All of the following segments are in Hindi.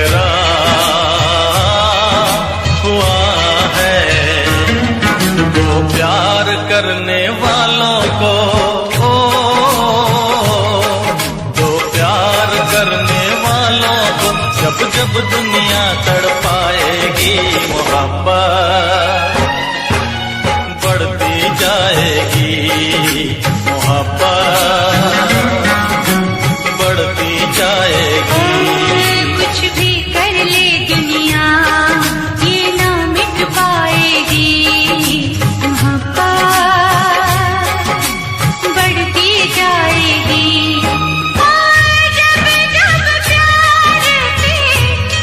गहरा हुआ है। वो प्यार करने वालों को वो प्यार करने वालों को जब जब दुनिया तड़पाएगी, मोहब्बत बढ़ती जाएगी, मोहब्बत बढ़ती जाएगी। कुछ भी कर ले दुनिया ये ना मिट पाएगी, मोहब्बत बढ़ती जाएगी। और जब जब प्यार पे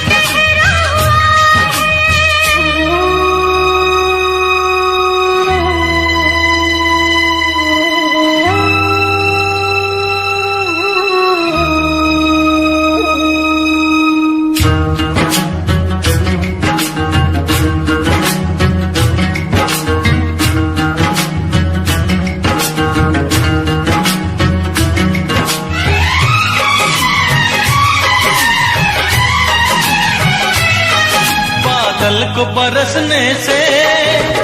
गहरा हुआ बादल को बरसने से,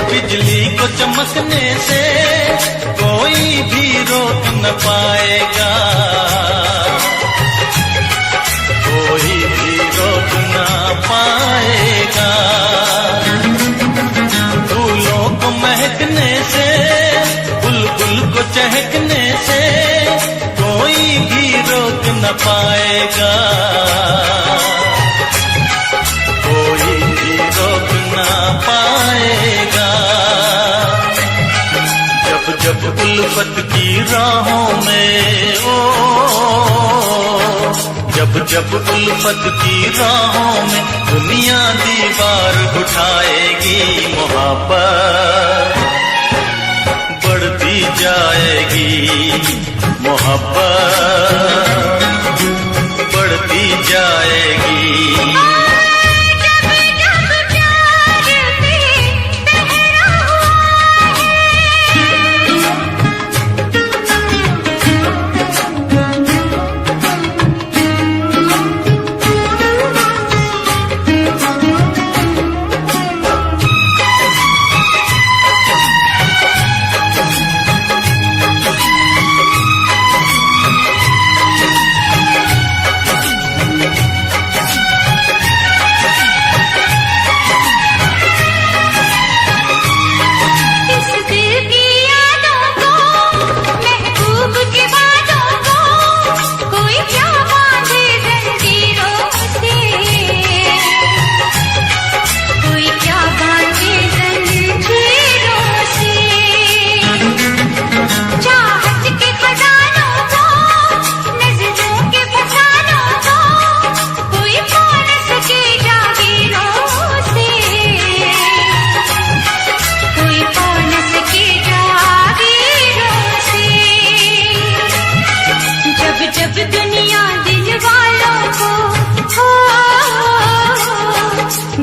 बिजली को चमकने से कोई भी रोक न पाएगा, कोई भी रोक न पाएगा। फूलों को महकने से, बुलबुल को चहकने से कोई भी रोक न पाएगा, कोई भी रोक ना पाएगा। जब जब उल्फत की राहों में जब जब उल्फत की राहों में दुनिया दीवार उठाएगी, मोहब्बत बढ़ती जाएगी, मोहब्बत बढ़ती जाएगी।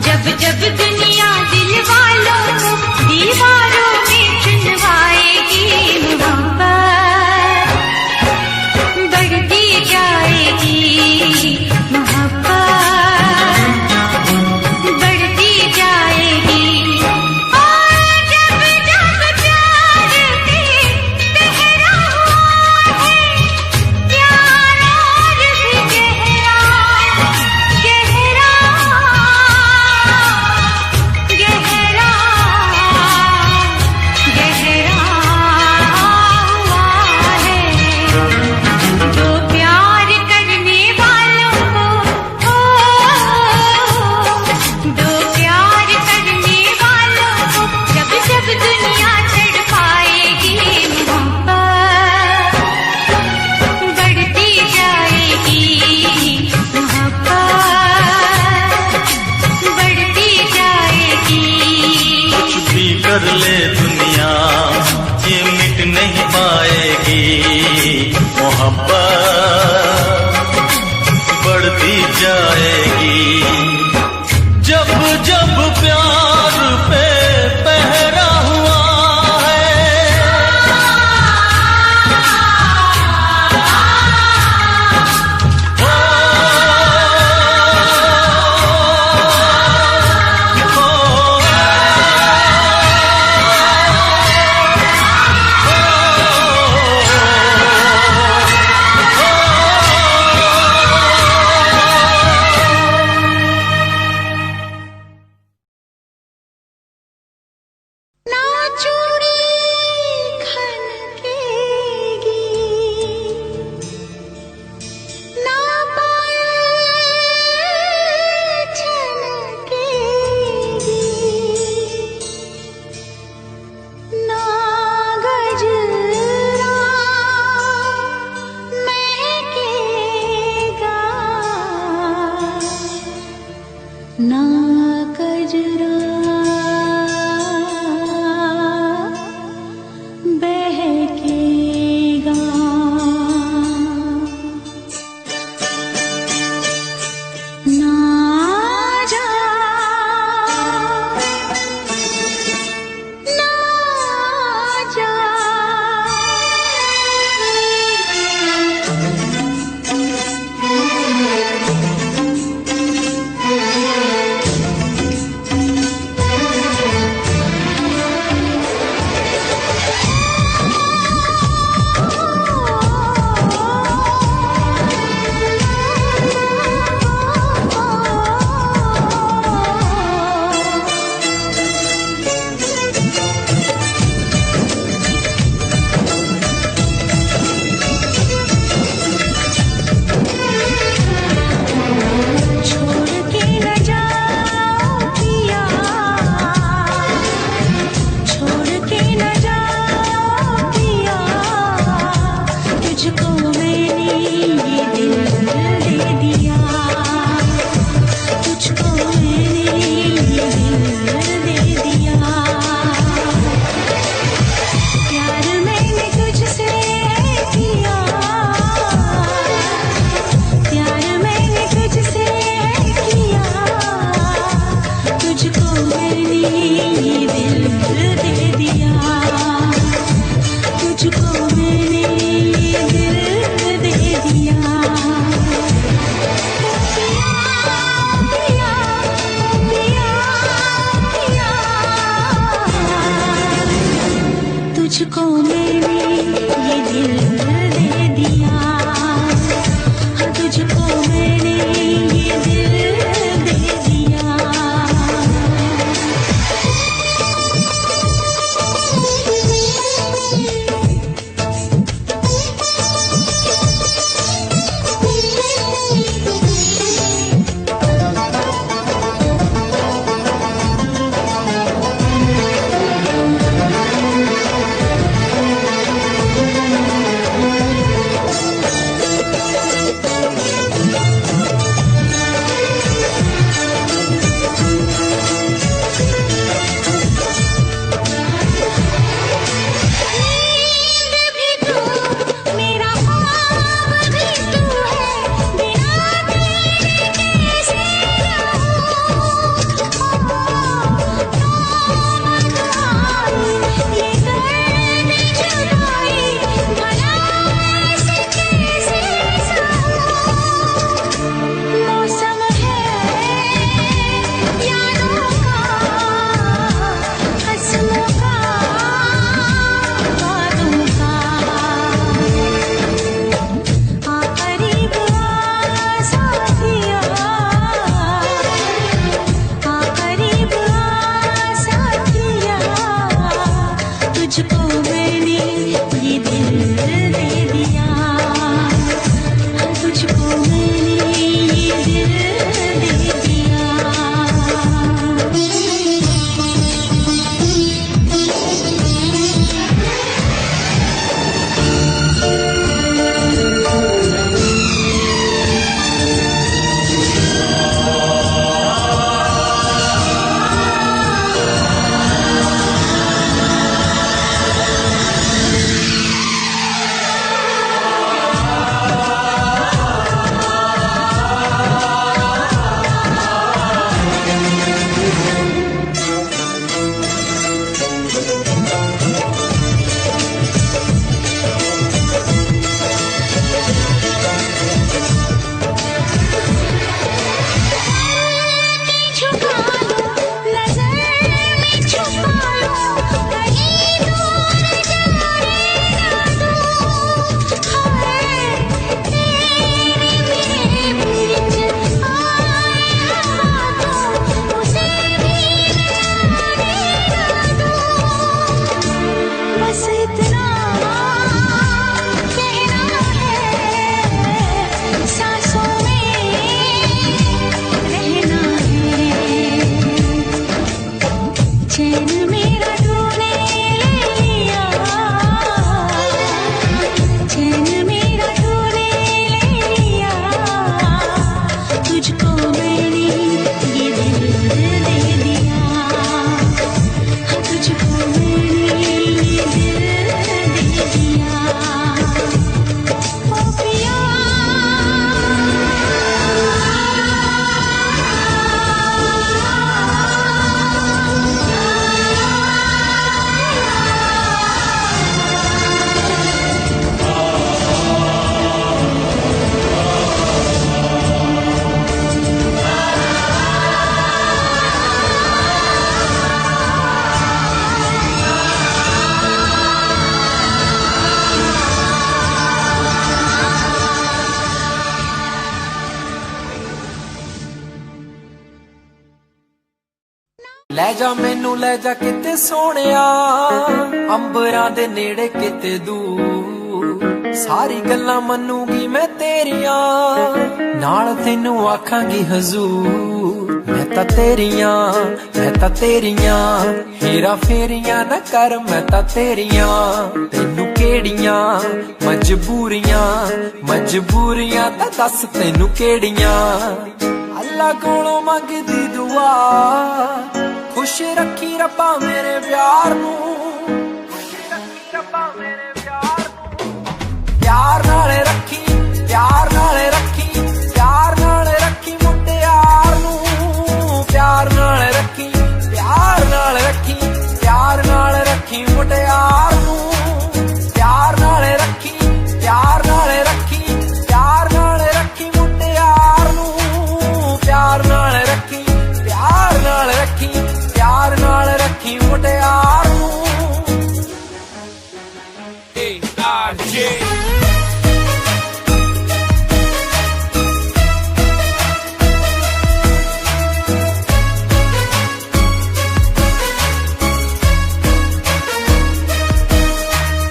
जब जब दुनिया दिल वालों को दीवारों में चुनवाएगी, मोहब्बत बढ़ती जाएगी, मोहब्बत बढ़ती जाएगी। और जब जब प्यार पे गहरा हुआ है, प्यार और भी गहरा गहरा गहरा गहरा हुआ है। तो प्यार करने वालों को दो प्यार करने वालों को जब जब दुनिया तड़पाएगी, मोहब्बत बढ़ती जाएगी, मोहब्बत बढ़ती जाएगी। कुछ भी कर ले दुनिया ये मिट नहीं पाएगी, मोहब्बत बढ़ती जाएगी। जब जब प्यार पे पहरा हुआ है, ना कजरा बहकेगा, ना जा ना जा ਲੈ ਜਾ ਮੈਨੂੰ ਲੈ ਜਾ ਕਿਤੇ ਸੋਹਣਿਆ, ਅੰਬਰਾਂ ਦੇ ਨੇੜੇ ਕਿਤੇ ਦੂਰ। ਸਾਰੀ ਗੱਲਾਂ ਮੰਨੂਗੀ ਮੈਂ ਤੇਰੀਆਂ, ਨਾਲ ਤੈਨੂੰ ਆਖਾਂਗੀ ਹਜ਼ੂਰ। ਮੈਂ ਤਾਂ ਤੇਰੀਆਂ ਹੇਰਾ ਫੇਰੀਆਂ ਨਾ ਕਰ, ਮੈਂ ਤਾਂ ਤੇਰੀਆਂ। ਤੈਨੂੰ ਕਿਹੜੀਆਂ ਮਜਬੂਰੀਆਂ ਤਾਂ ਦੱਸ ਤੈਨੂੰ ਕਿਹੜੀਆਂ। ਅੱਲਾ ਕੋਲੋਂ ਮੰਗਦੀ ਦੁਆ, ਖੁਸ਼ ਰੱਖੀ ਰੱਬਾ ਮੇਰੇ ਪਿਆਰ ਨੂੰ, ਪਿਆਰ ਨਾਲ ਰੱਖੀ, ਪਿਆਰ ਨਾਲ ਰੱਖੀ, ਪਿਆਰ ਨਾਲ ਰੱਖੀ ਮੁਟਿਆਰ ਨੂੰ। ਪਿਆਰ ਨਾਲ ਰੱਖੀ, ਪਿਆਰ ਨਾਲ ਰੱਖੀ, ਪਿਆਰ ਨਾਲ ਰੱਖੀ ਮੁਟਿਆਰ ਨੂੰ। ਪਿਆਰ ਨਾਲ ਰੱਖੀ, ਪਿਆਰ ਨਾਲ ਰੱਖੀ, ਪਿਆਰ ਨਾਲ ਰੱਖੀ ਮੁਟਿਆਰ ਨੂੰ। ਪਿਆਰ ਨਾਲ ਰੱਖੀ, ਪਿਆਰ ਨਾਲ ਰੱਖੀ, ਪਿਆਰ ਨਾਲ ਰੱਖੀ ਮੁਟਿਆਰ ਨੂੰ। A-R-J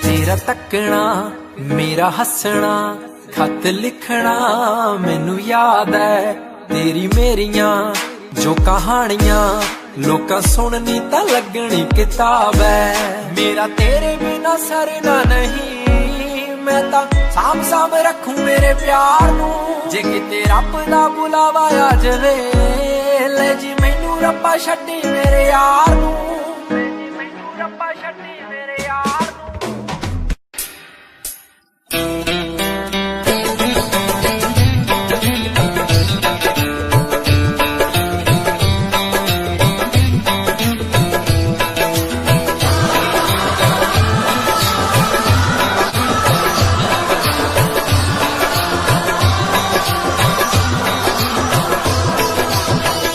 ਤੇਰਾ ਤੱਕਣਾ, ਮੇਰਾ ਹੱਸਣਾ, ਖਤ ਲਿਖਣਾ ਮੈਨੂੰ ਯਾਦ ਐ। ਤੇਰੀ ਮੇਰੀਆਂ ਜੋ ਕਹਾਣੀਆਂ ਲੋਕਾਂ ਸੁਣਨੀ ਤਾਂ ਲੱਗਣੀ ਕਿਤਾਬ ਐ। ਮੇਰਾ ਤੇਰੇ ਬਿਨਾ ਸਰਨਾ ਨਹੀਂ, ਮੈਂ ਤਾਂ ਸਾਂਭ ਰੱਖੂ ਮੇਰੇ ਪਿਆਰ ਨੂੰ। ਜੇ ਕਿਤੇ ਰੱਬ ਦਾ ਬੁਲਾਵਾ ਆ ਜਾਵੇ, ਲੈ ਜੀ ਮੈਨੂੰ ਰੱਬਾ ਛੱਡੀ ਮੇਰੇ ਯਾਰ ਨੂੰ। ਮੈਨੂੰ ਰੱਬਾ ਛੱਡੀ ਮੇਰੇ ਯਾਰ ਨੂੰ।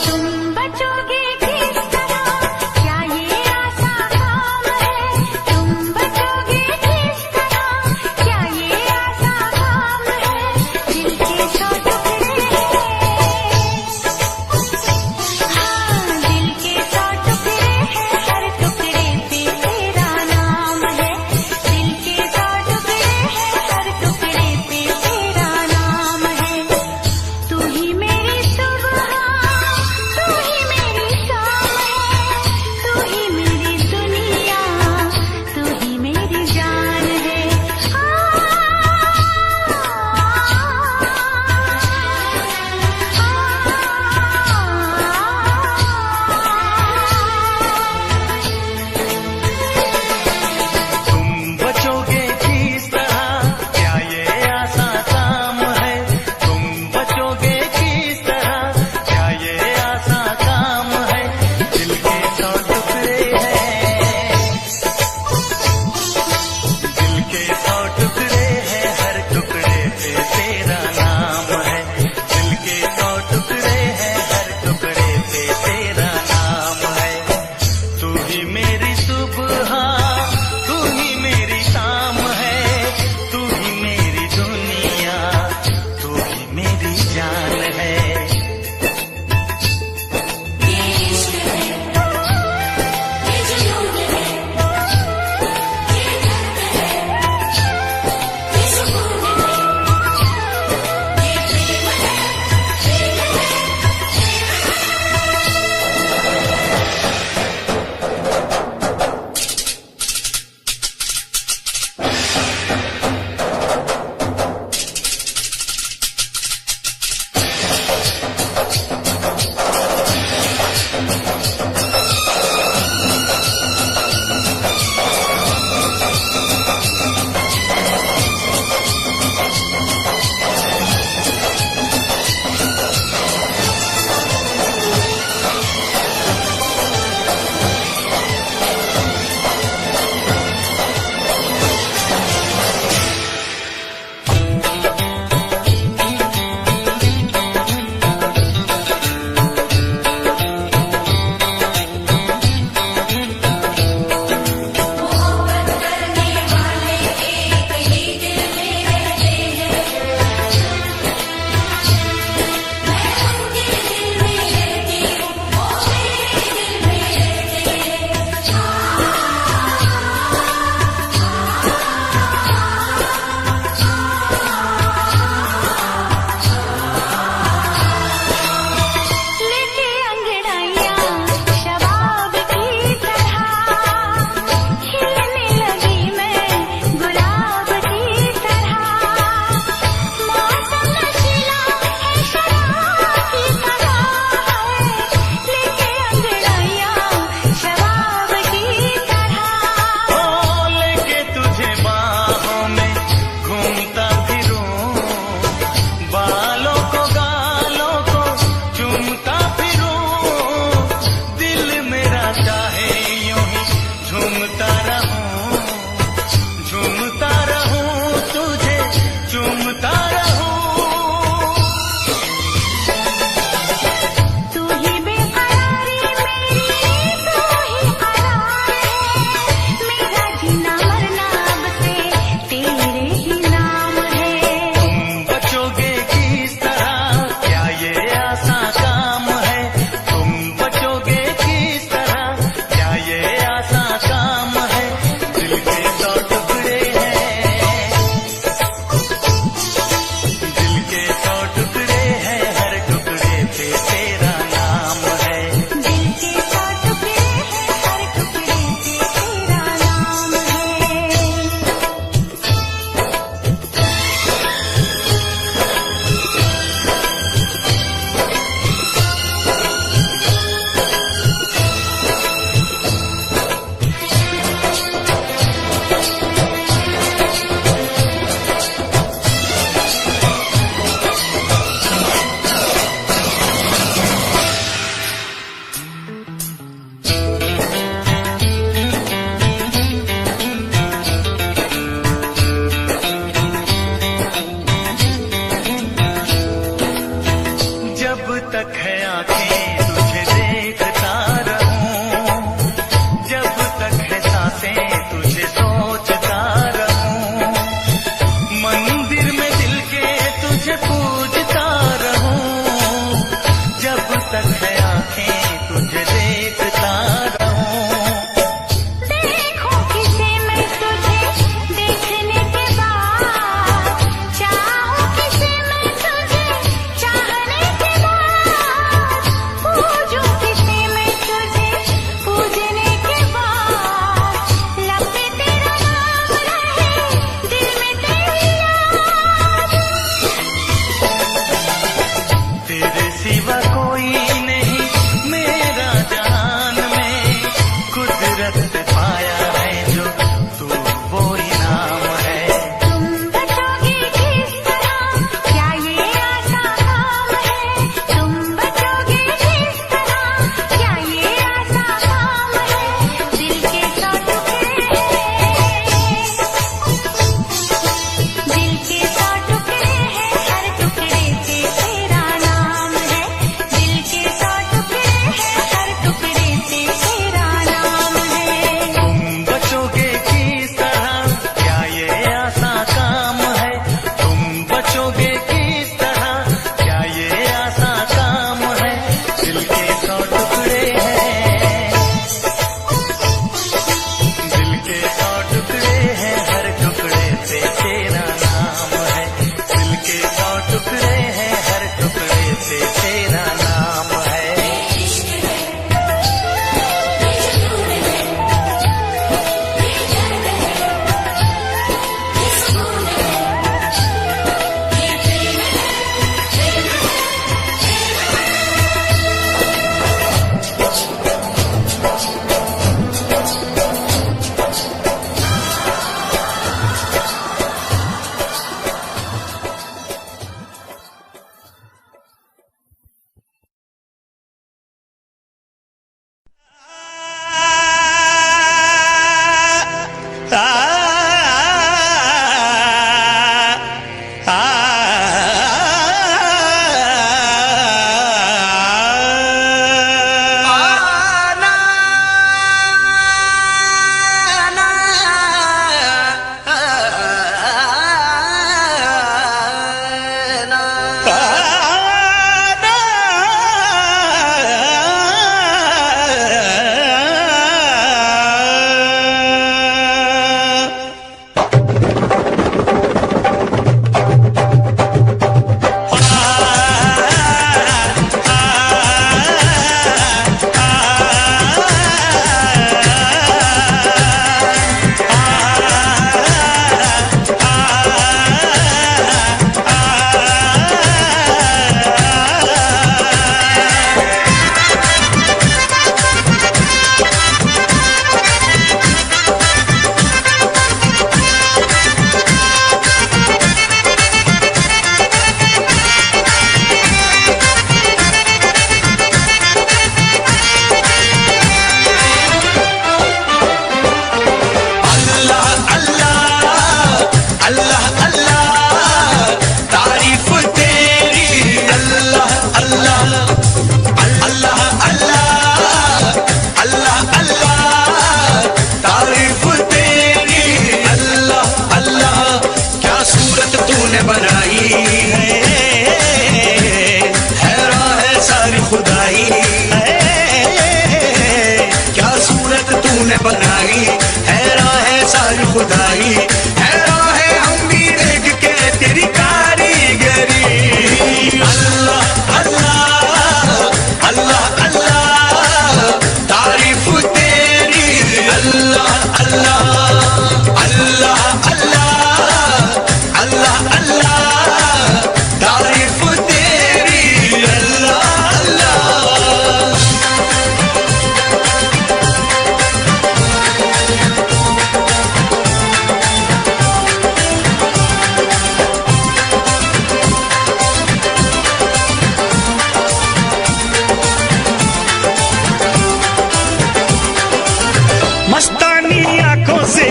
तुम बचोगे किस तरह, क्या ये आसान काम है?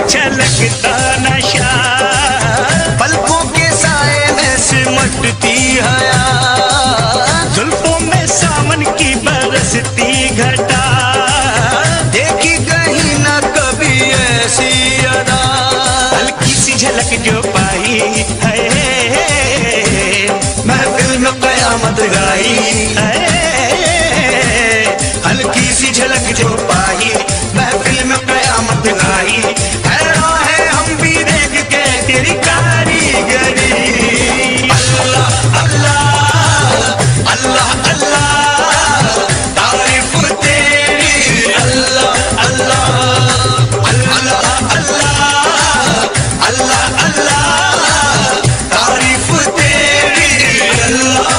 छलकता नशा, पलकों के साए में सिमटती हया, जुल्फों में सावन की बरसती घटा, देखी कहीं ना कभी ऐसी अदा, हल्की सी झलक जो पाई है, महफिल में कयामत गाई है, हल्की सी झलक जो पाई, महफिल में कयामत गाई। हैरान है हम भी देख के तेरी कारीगरी। अल्लाह अल्लाह अल्लाह अल्लाह तारीफ तेरी। अल्लाह अल्लाह अल्लाह अल्लाह अल्लाह अल्लाह तारीफ तेरी। अल्लाह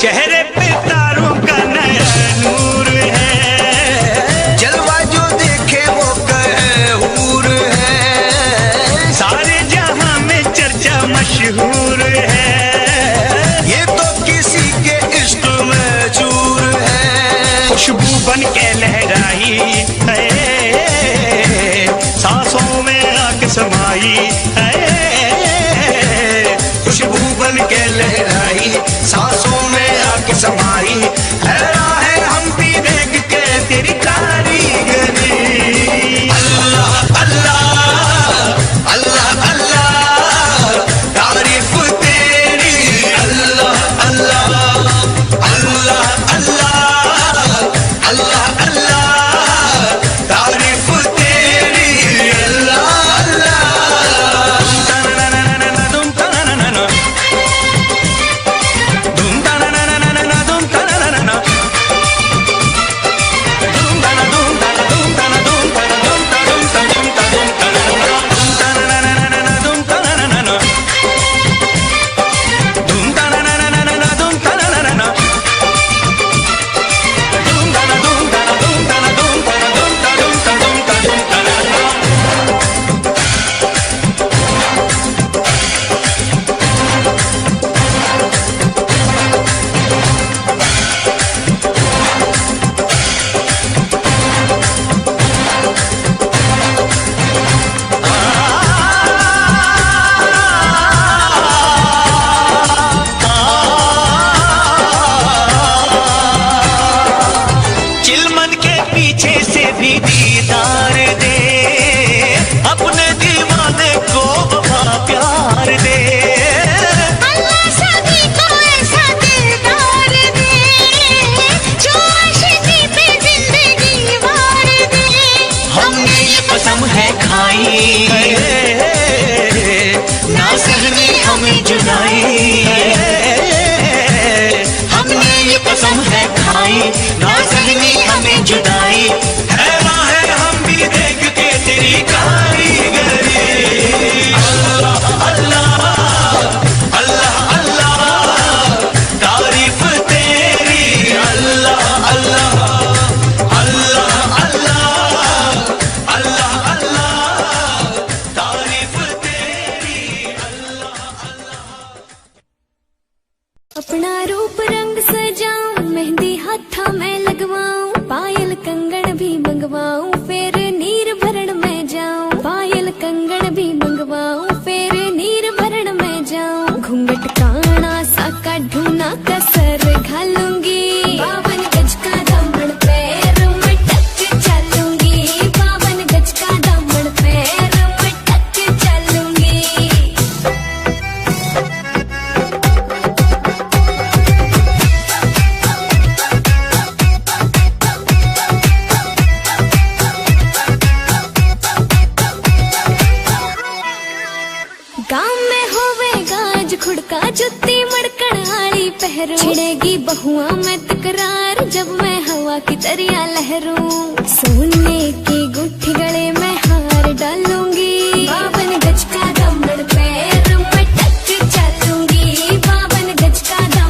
चेहरे पे तारों का नया नूर है, जलवा जो देखे वो कहे हूर है, सारे जहां में चर्चा मशहूर है, ये तो किसी के इश्क में चूर है। खुशबू बन के लहराई है, सांसों में आके समाई है, खुशबू बन के लहराई, सांसों में आके समाई। हैरान है हम भी देख के तेरी कारीगरी। अल्लाह अल्लाह अल्लाह अल्लाह तारीफ तेरी। अल्लाह अल्लाह अल्लाह अल्लाह अल्लाह अल्लाह तारीफ तेरी। अल्लाह अल्लाह चिलमन के पीछे से भी दीदार दे, अपने दीवाने को वफा प्यार दे, अल्लाह सभी को ऐसा दिलदार दे, जो आशिकी पे जिंदगी वार दे। हमने ये कसम है खाई, ना सहनी हमें जुदाई, हमने ये कसम है खाई, ना सहनी हमें जुदाई। हैरान है हम भी देख के तेरी कारीगरी। अल्लाह अल्लाह अल्लाह अल्लाह तारीफ तेरी। अल्लाह अल्लाह अल्लाह अल्लाह अल्लाह अल्लाह तारीफ तेरी। अपना रूप रंग सजाऊं, मेहंदी हाथा में लगवाऊं, पायल कंगन भी मंगवाऊं, फिर नीर भरण में जाऊं। पायल कंगन भी मंगवाऊं, फिर नीर भरण में जाऊं। घूंघट काना सा काढूं, कसर घालूंगी, 52 गज का दामन पैर में टक चलूंगी, 52 गज का दामन पैर में टक चलूंगी। गाँव में होवेगा आज खुड़का, जुत्ती मड़कन आली पहरू, छिड़ेगी बहुआ में तकरार, जब मैं हवा की तरिया लहरूं। सोने की गुट्ठी गले में हार डालूंगी, 52 गज का दामन पैर में टक चलूंगी, 52 गज का दामन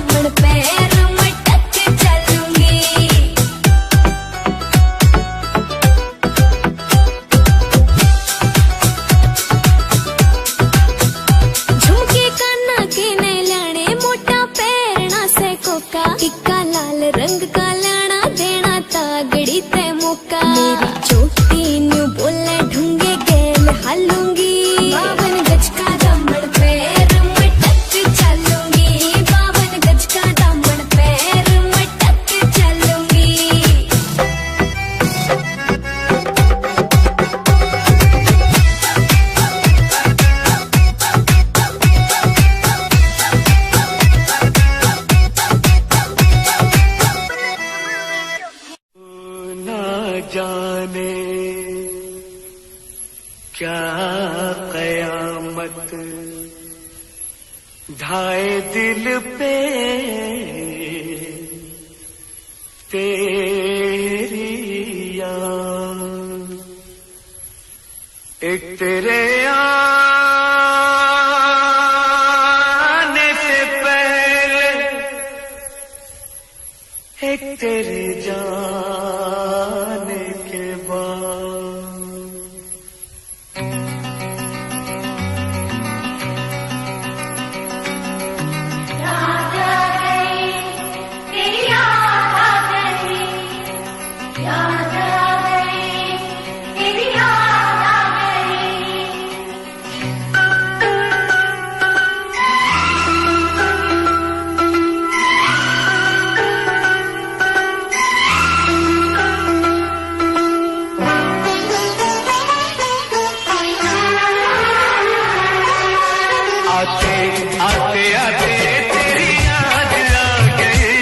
कयामत ढाए दिल पे तेरी याद, एक तेरे आने से पहले एक तेरे जाने के बाद। याद आ गई तेरी याद आ गई, याद आ गई तेरी याद आ गई। आते आते आते तेरी याद आ गई,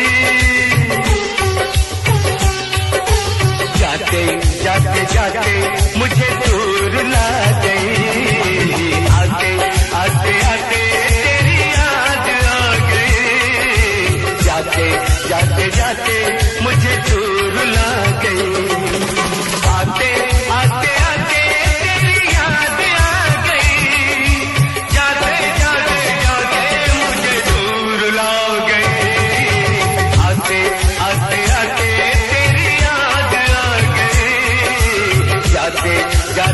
जाते जाते जाते मुझे दूर ला गई। आते आते आते तेरी याद आ गई, जाते जाते जाते मुझे दूर ला गई। आते आते आते तेरी याद आ गई, जाते जाते जाते मुझे दूर ला गई। आते आते आते तेरी याद आ गई, जाते जाते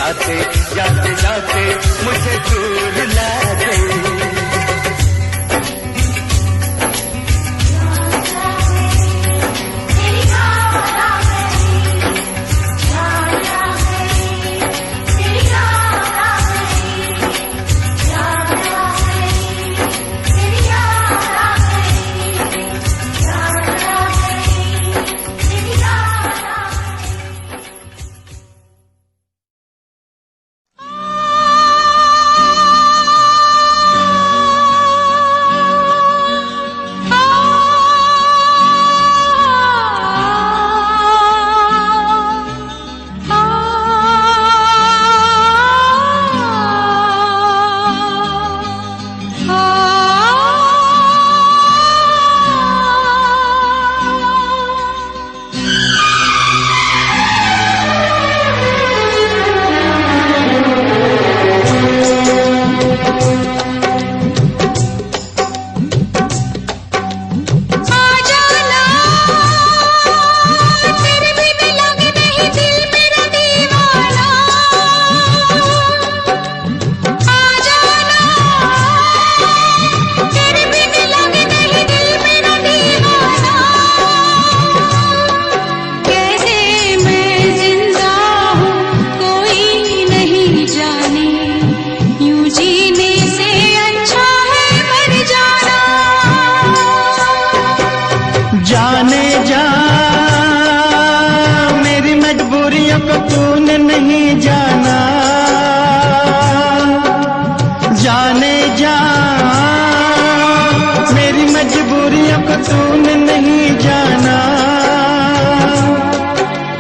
जाते जाते जाते मुझे दूर ला गई।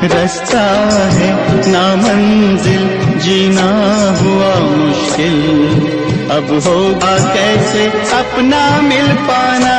रास्ता है ना मंजिल, जीना हुआ मुश्किल, अब होगा कैसे अपना मिल पाना।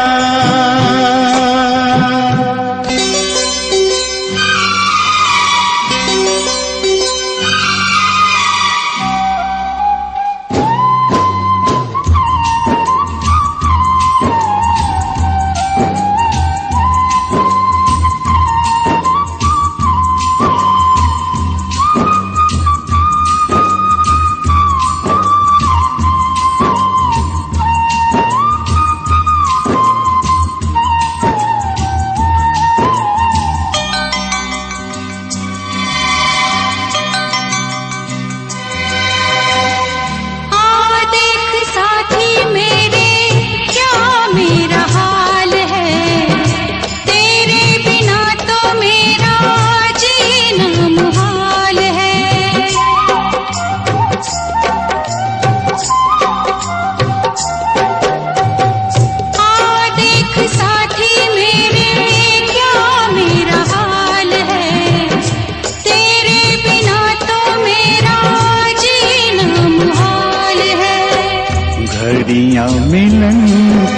घड़ियां मिलन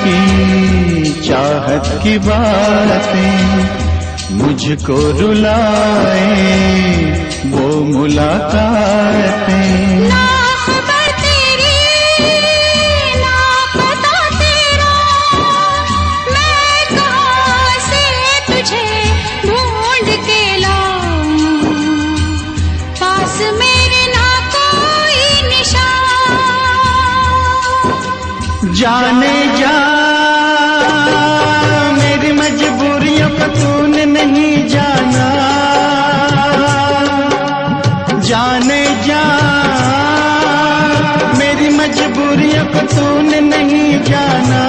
की चाहत की बातें मुझको रुलाए, वो मुलाकातें। ना खबर तेरी ना पता तेरा, मैं कहाँ से तुझे ढूंढ के लाऊं, पास मेरे ना कोई निशान। जाने जा मेरी मजबूरियों को तूने नहीं जाना, जाने जा मेरी मजबूरियों को तूने नहीं जाना।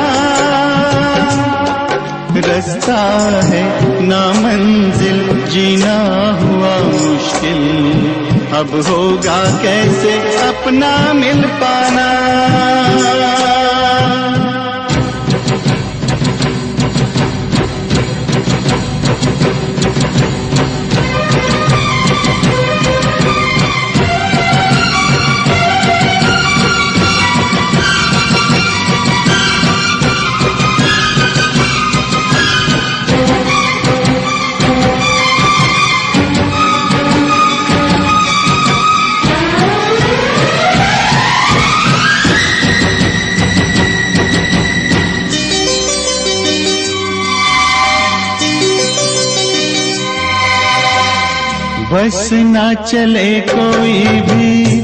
रास्ता है ना मंजिल, जीना हुआ मुश्किल, अब होगा कैसे अपना मिल पाना। बस ना चले कोई भी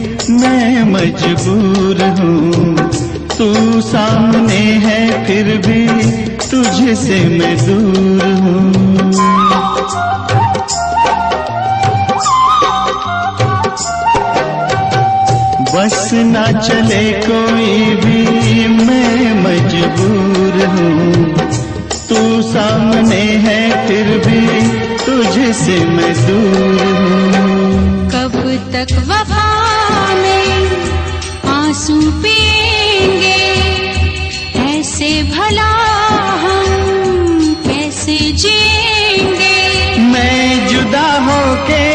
मजबूर हूँ, तू सामने है फिर भी तुझसे मैं दूर हूँ। बस ना चले कोई भी मैं मजबूर हूँ, तू सामने है फिर भी तुझसे मैं दूर हूँ। कब तक वफा में आंसू पिएंगे, ऐसे भला हम कैसे जिएंगे। मैं जुदा होके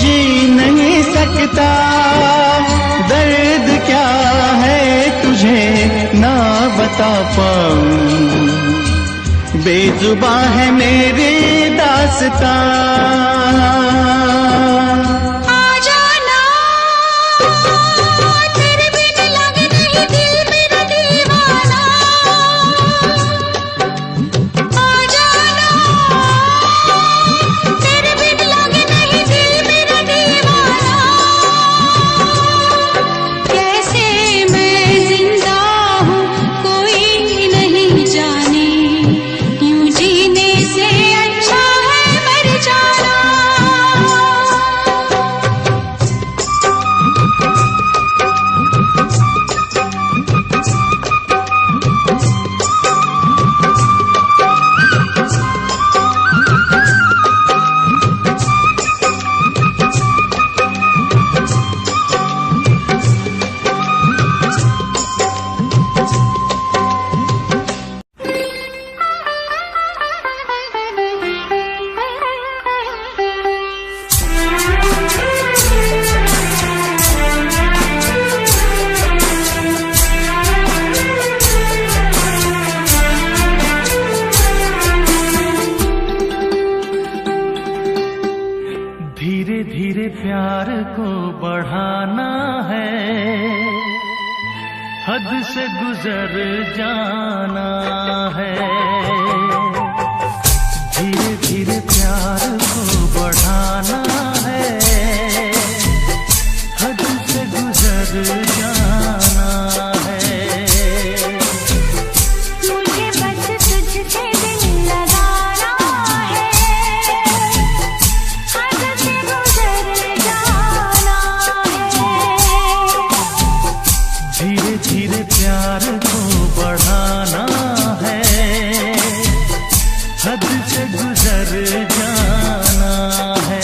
जी नहीं सकता, दर्द क्या है तुझे ना बता पाऊं, बेजुबां है मेरी दास्तां। आ जाना तेरे बिन लगे नहीं दिल मेरा दीवाना, आ जाना तेरे बिन लगे नहीं दिल मेरा दीवाना। कैसे मैं जिंदा हूँ कोई नहीं जाने, यूं जीने से अच्छा है मर जाना। धीरे धीरे प्यार को बढ़ाना है, हद से गुजर जाना है। धीरे धीरे प्यार को बढ़ाना है, हद से गुजर जाना है। मुझे बस तुझसे दिल लगाना है, हद से गुजर जाना है। धीरे धीरे प्यार को बढ़ाना है, हद से गुजर जाना है।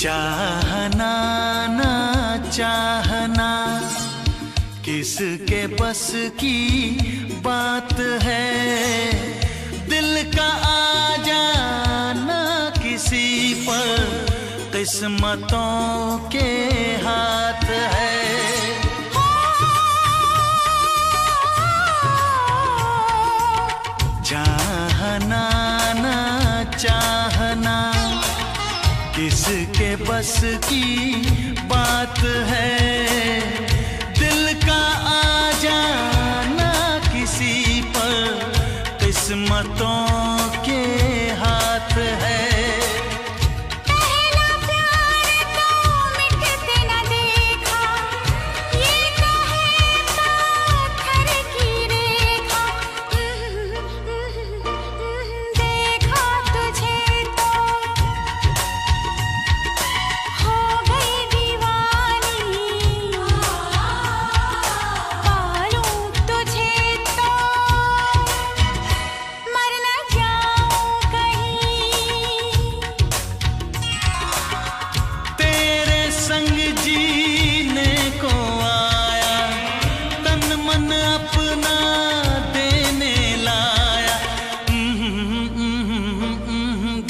चाहना ना चाहना किसके बस की बात है, दिल का आ जाना किसी पर किस्मतों के हाथ है। चाहना ना चाहना किसके बस की बात है, दिल का आ जाना किसी पर किस्मतों के हाथ है। पहला प्यार तो मिटते न देखा, ये कहे पत्थर की रेखा। देखा तुझे तो हो गई दीवानी, पालूं तुझे तो मर न जाऊं कहीं। तेरे संग जीने को आया, तन मन अपना देने लाया।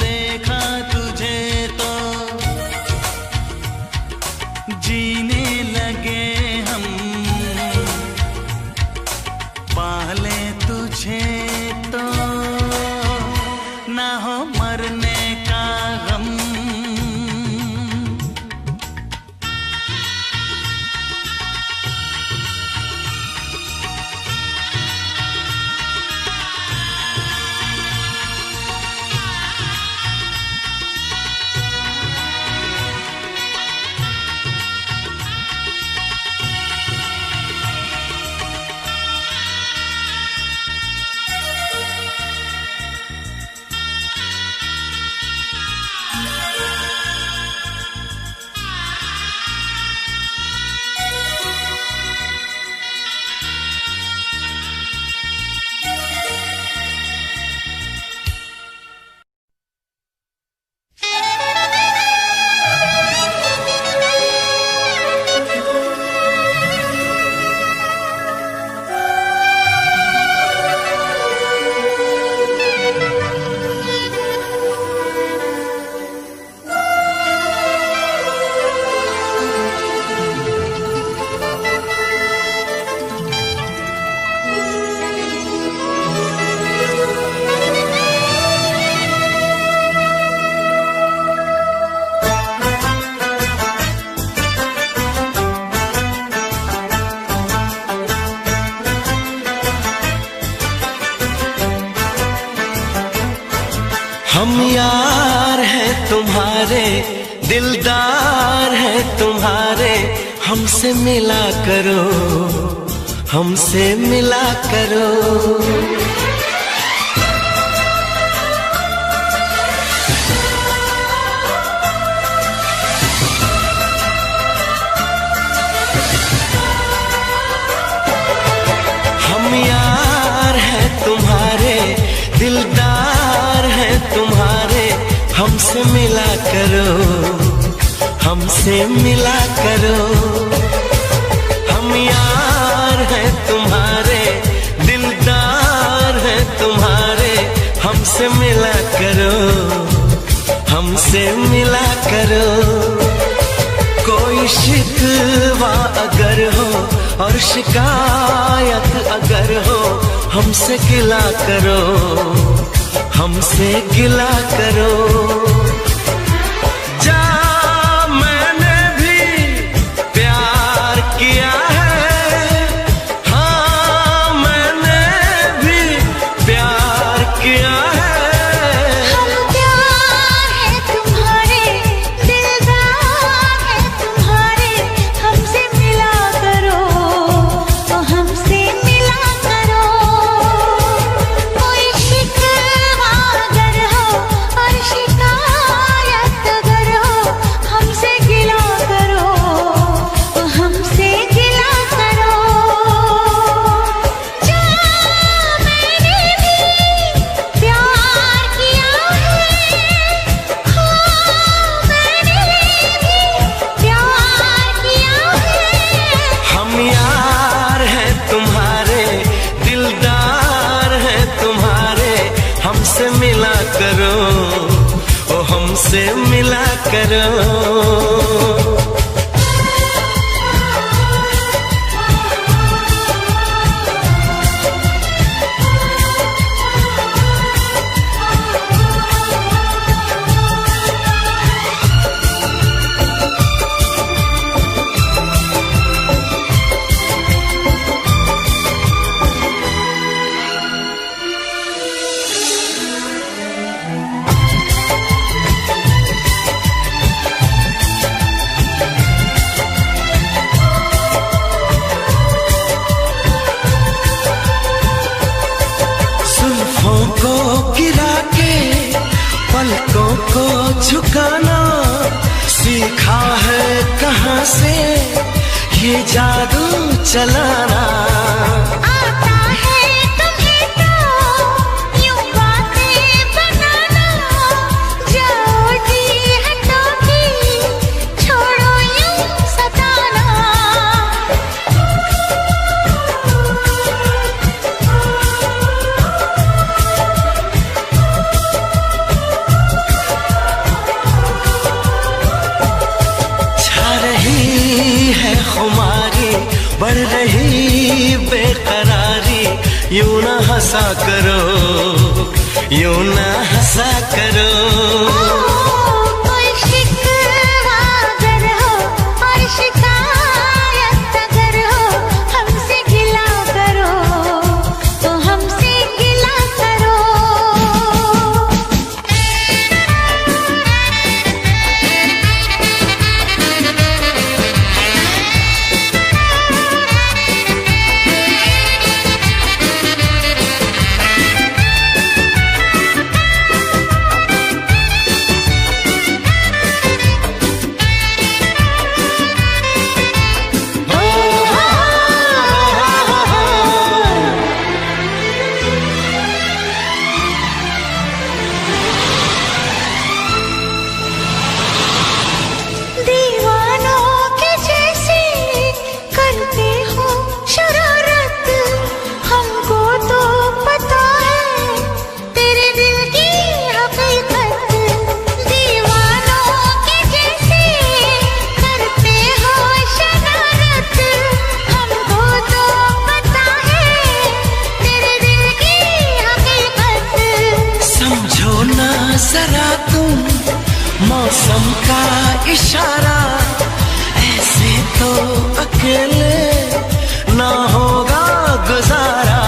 देखा तुझे तो जीने लगे हम, पाले तुझे तो ना हो मरने का गम। हम यार हैं तुम्हारे, दिलदार हैं तुम्हारे, हमसे मिला करो, हमसे मिला करो। हम यार हैं तुम्हारे, दिलदार हैं तुम्हारे, हमसे मिला करो, हमसे मिला करो। हम यार हैं तुम्हारे, दिलदार हैं तुम्हारे, हमसे मिला करो, हमसे मिला करो। कोई शिकवा अगर हो और शिकायत अगर हो, हमसे गिला करो, हमसे गिला करो। जा मैंने भी प्यार किया है, हाँ मैंने भी प्यार किया है। हम प्यार है तुम्हारे, दिलदार है तुम्हारे, हमसे मिला करो, तो हमसे मिला करो। कोई शिकवा अगर हो और शिकायत अगर हो, हमसे गिला करो, तो हमसे गिला करो। जा मैंने भी हमसे मिला करो। को गिरा के पलकों को झुकाना सीखा है कहाँ से ये जादू चलाना। आता है तुम्हें तो यूं बातें बनाना, जाओ जी हटो की छोड़ो यूं सताना। खुमारी बढ़ रही बेकरारी, यूं ना हंसा करो, यूं ना हंसा करो। कोई शिकवा अगर हो और शिकायत अगर हो, हमसे गिला करो तो हमसे गिला करो। जरा तुम मौसम का इशारा, ऐसे तो अकेले ना होगा गुजारा।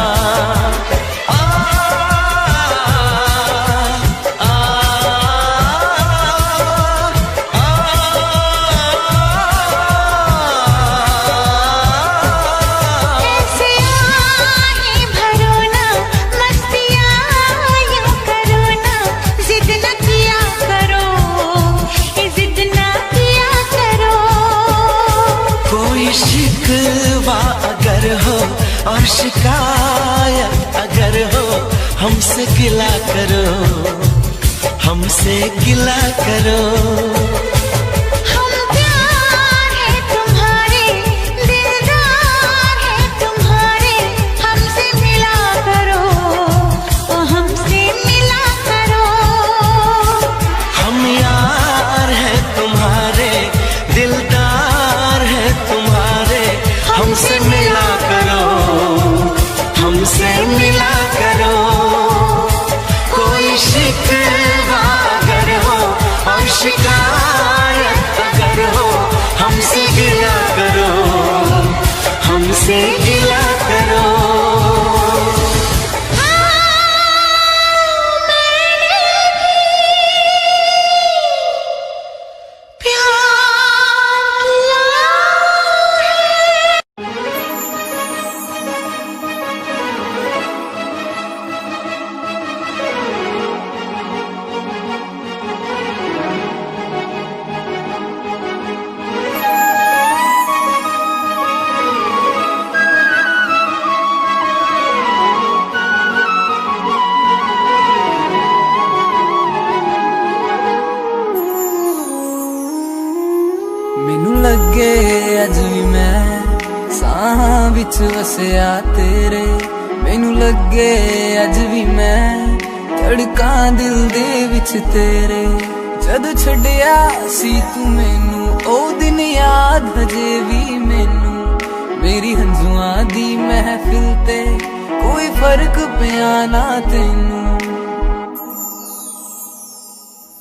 शिकवा अगर हो और शिकायत अगर हो, हमसे गिला करो, हमसे गिला करो। हम प्यार है तुम्हारे, दिलदार है तुम्हारे, हमसे मिला करो तो हमसे मिला करो। हम यार है तुम्हारे, दिलदार है तुम्हारे, हमसे मिला करो, हमसे मिला करो। कोई शिकवा अगर हो और शिकायत अगर हो, हमसे गिला करो, हमसे गिला करो। मैनू लगे अज भी मैं साहां विच वसिया तेरे, मैनू लगे अज भी मैं धड़कां दिल दे विच तेरे। जद छड्डिया सी तू मैनू ओ दिन याद हजे भी मैनू मेरी हंजुआं दी महफिल ते कोई फर्क पिया ना तेनू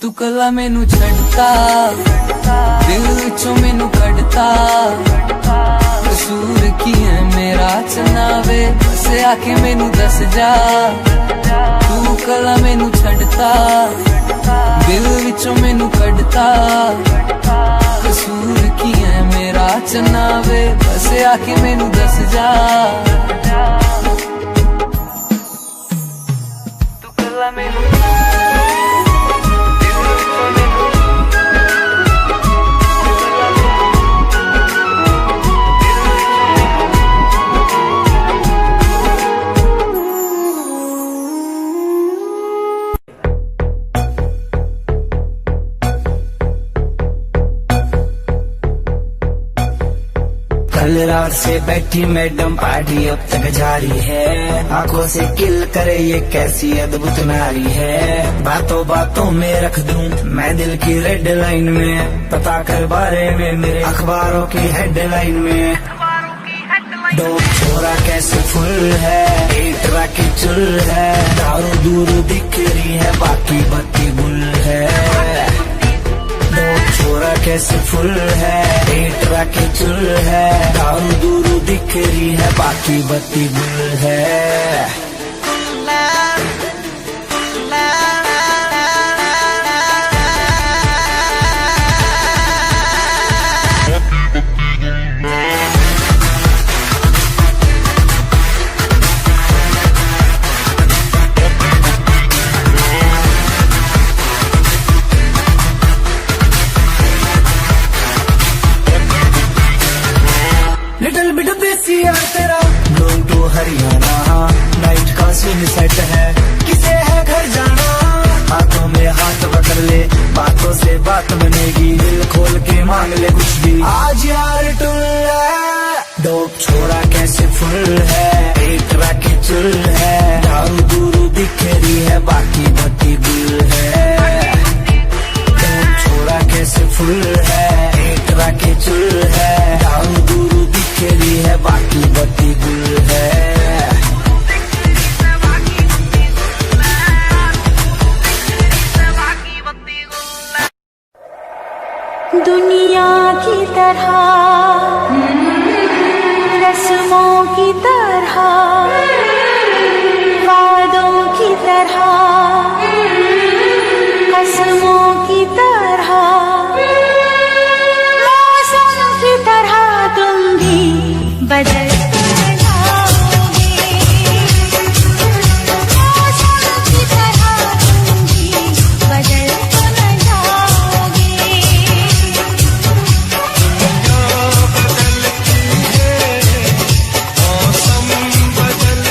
तू कला मैनू छड़ता दिल विचों मैनू कढ़ता कसूर की है मेरा चनावे बस आके मैनू दस जा तू कला मैनू छड़ता दिल विचों मैनू कढ़ता कसूर की है मेरा चनावे बस आके मैनू दस जा तू कला मैनू कल रात से बैठी मैडम पार्टी अब तक जारी है आंखों से किल करे ये कैसी अद्भुत नारी है बातों बातों में रख दूं मैं दिल की रेड लाइन में पता कर बारे में मेरे अखबारों की हेडलाइन में डोप छोरा कैसे फुल है एक की चुल है दारू दूर दिख रही है बाकी बत्ती गुल है छोरा कैसे फुल है एटरा के चुल है दारू दूरू दिख रही है बाकी बत्ती गुल है लिटिल बिट देसी यार तेरा गोइंग टू हरियाणा नाइट का सीन सेट है किसे है घर जाना हाथों में हाथ पकड़ ले बातों से बात बनेगी दिल खोल के मांग ले कुछ भी आज यार टुल है डोप छोरा कैसे फुल है एक राखी चुल है दारू दूरू दिख रही है बाकी बत्ती गुल है डोप छोरा कैसे फुल है एक राखी चुल है दारू दूरू दिख रही है बाकी बत्ती गुल है दुनिया की तरह रस्मों की तरह वादों की तरह कसमों की तरह मौसम की तरह तुम भी बदल बदल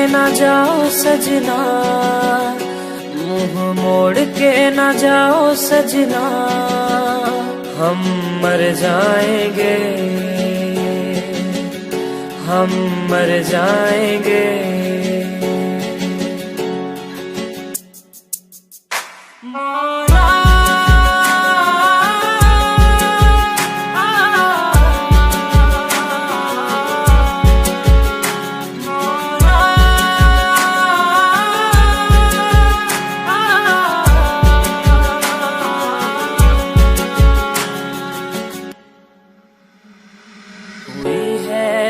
ना जाओ सजना, मुंह मोड़ के ना जाओ सजना, हम मर जाएंगे, हम मर जाएंगे।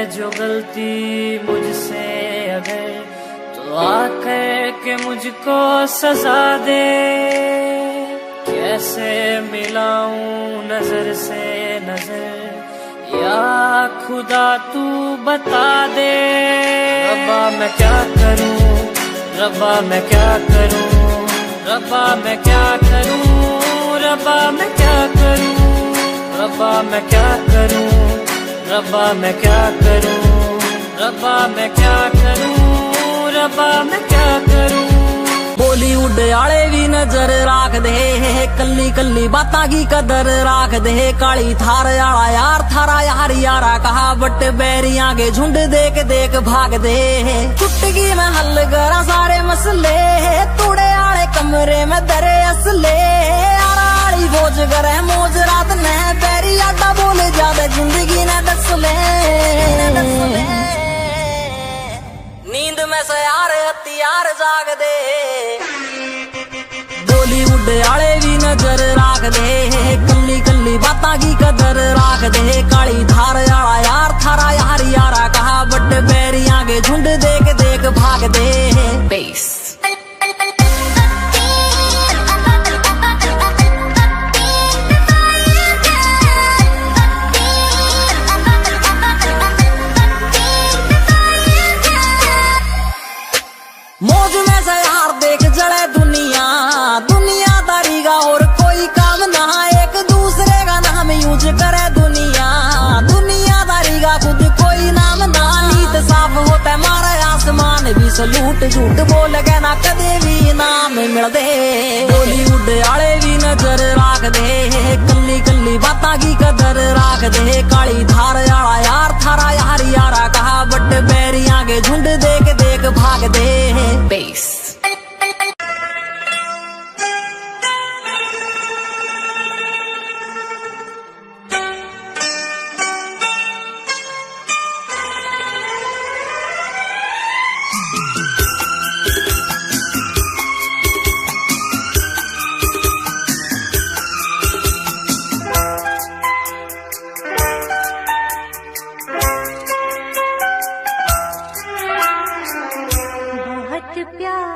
जो गलती मुझसे अगर तो आकर के मुझको सजा दे, कैसे मिलाऊं नजर से नजर या खुदा तू बता दे। रब्बा मैं क्या करूं, रब्बा मैं क्या करूं, रब्बा मैं क्या करूं, रब्बा मैं क्या करूं, रब्बा मैं क्या करूं, रब्बा मैं क्या करूं, रब्बा मैं क्या करूं, रब्बा मैं क्या करूं। बॉलीवुड आले भी नजर राख दे, कल्ली कल्ली बातां की कदर राख दे। काली थार आला यार थारा यार यारा कहा, बट बैरियां के झुंड देख देख भाग दे। चुटकी में हल करा सारे मसले, तूड़े आले कमरे में दरे असले। बोझ करे मौज रात ने बैरी आटा बोले ज्यादा जिंदगी ने दस ले। नींद में से यार हथियार जाग दे, बॉलीवुड आले भी नजर राख दे, कल्ली कल्ली बातां की कदर राख दे। काली धार आला यार थारा यार यारा कहा, बट बैरियां के झुंड देख देख भाग दे। बेस मौज में से यार देख जड़े दुनिया, दुनियादारी का और कोई काम ना, एक दूसरे का नाम यूज करे दुनिया, दुनियादारी का खुद कोई नाम ना। नीत साफ होता है मारा आसमान भी सलूट, झूठ बोल के ना कदे भी नाम मिल दे। बॉलीवुड आले भी नजर राख दे, कल्ली कल्ली बातां की कदर राख दे। काली धार आला यार थारा यार यारा कहा, बट बैरियां के झुंड देख देख भाग दे। बेस बहुत प्यार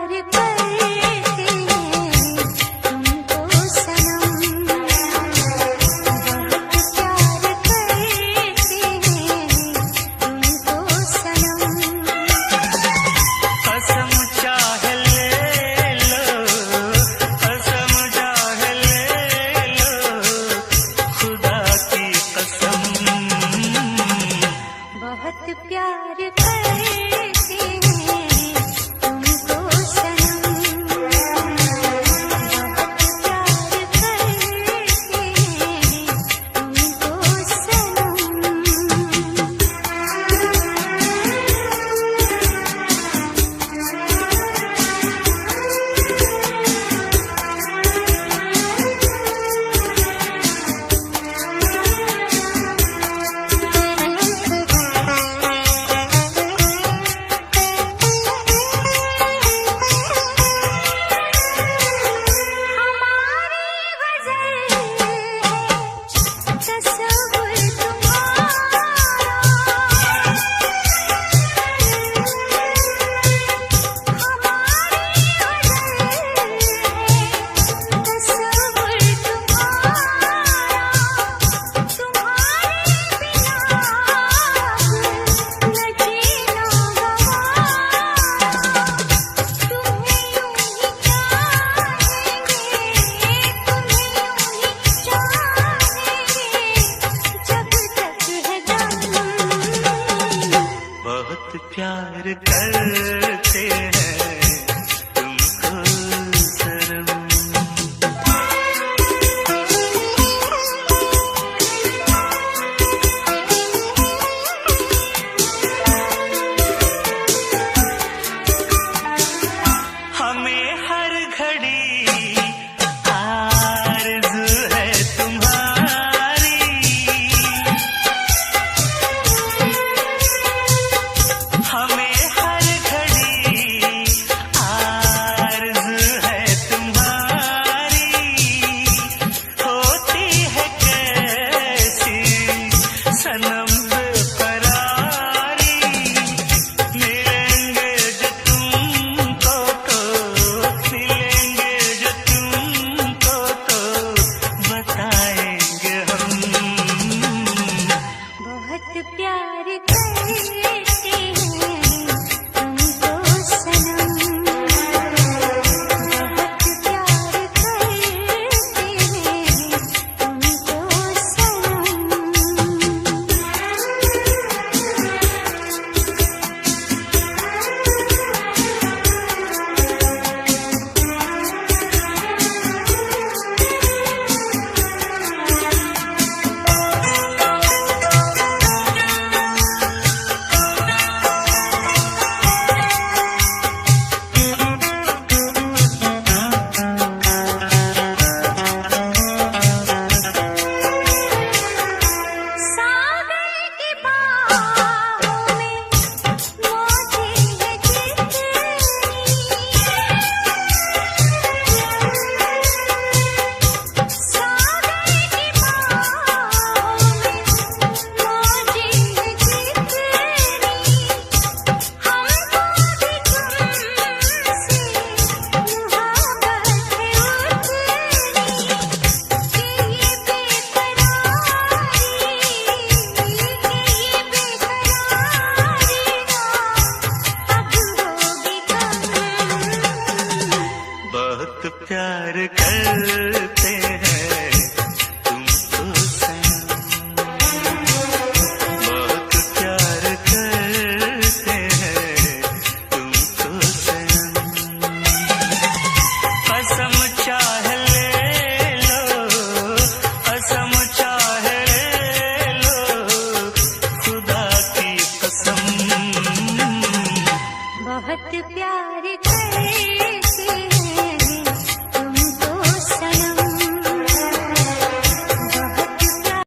प्यार करते